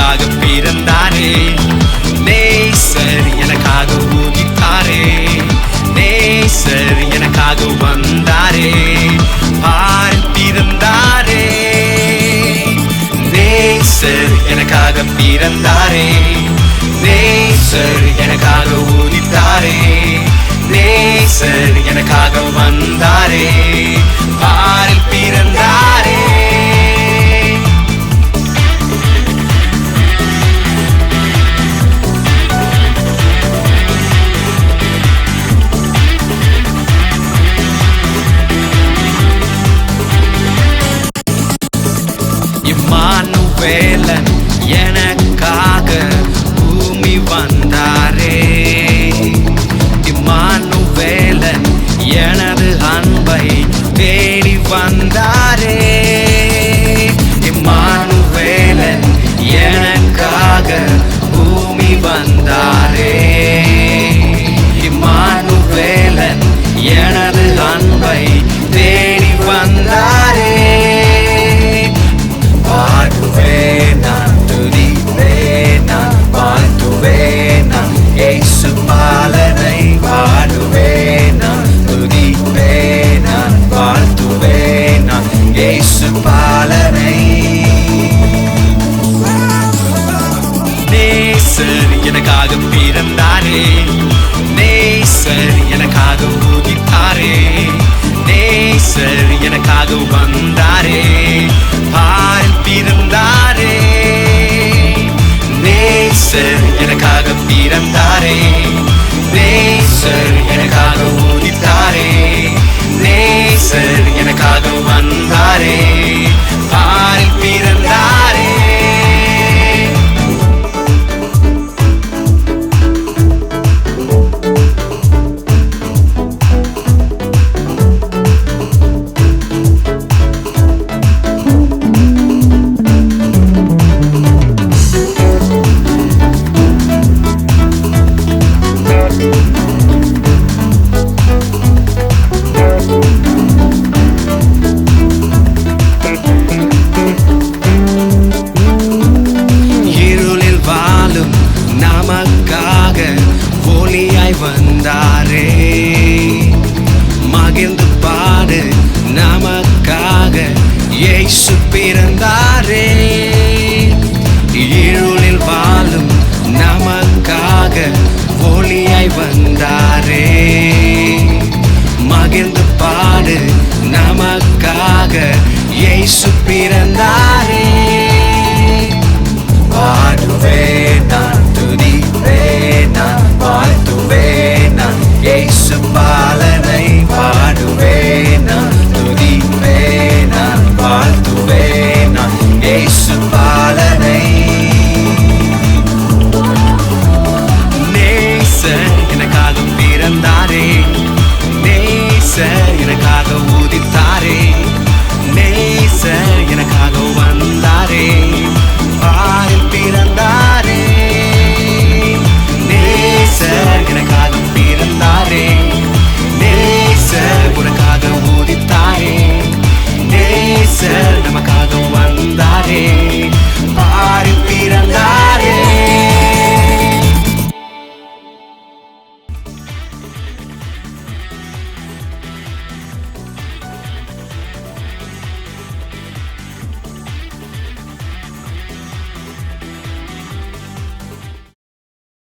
எனக்காக பிறந்தாரே, நேசர் எனக்காக உதித்தாரே, நேசர் எனக்காக வந்தாரே, பார் பிறந்தாரே. நேசர் எனக்காக பிறந்தாரே, நேசர் எனக்காக உதித்தாரே, நேசர் எனக்காக வந்தாரே, பார் பிறந்தாரே. இம்மானுவேலன் எனக்காக பூமி வந்தாரே, இம்மானுவேலன் எனது அன்பை தேடி வந்தாரே, இம்மானுவேலன் எனக்காக பூமி வந்தாரே, இம்மானுவேலன் எனது அன்பை தேடி வந்தாரே. பாடுவேன் நான், துதிப்பேன் நான், வாழ்த்துவேன் நான், இயேசு பாலனை பாடுவேன் நான், துதிப்பேன் நான், வாழ்த்துவேன் நான், இயேசு பாலனை. நேசர் எனக்காக பிறந்தாரே, நேசர் எனக்காக உதித்தாரே, நேசர் எனக்காக வந்தாரே, பார் பிறந்தாரே. நேசர் எனக்காக பிறந்தாரே, நேசர் எனக்காக உதித்தாரே, நேசர் எனக்காக வந்தாரே, பார் பிறந்தாரே. நமக்காக ஒளியாய் வந்தாரே, மகிழ்ந்து பாடு நமக்காக இயேசு பிறந்தாரே. இருளில் வாழும் நமக்காக ஒளியாய் வந்தாரே, மகிழ்ந்து பாடு நமக்காக இயேசு பிறந்தாரே.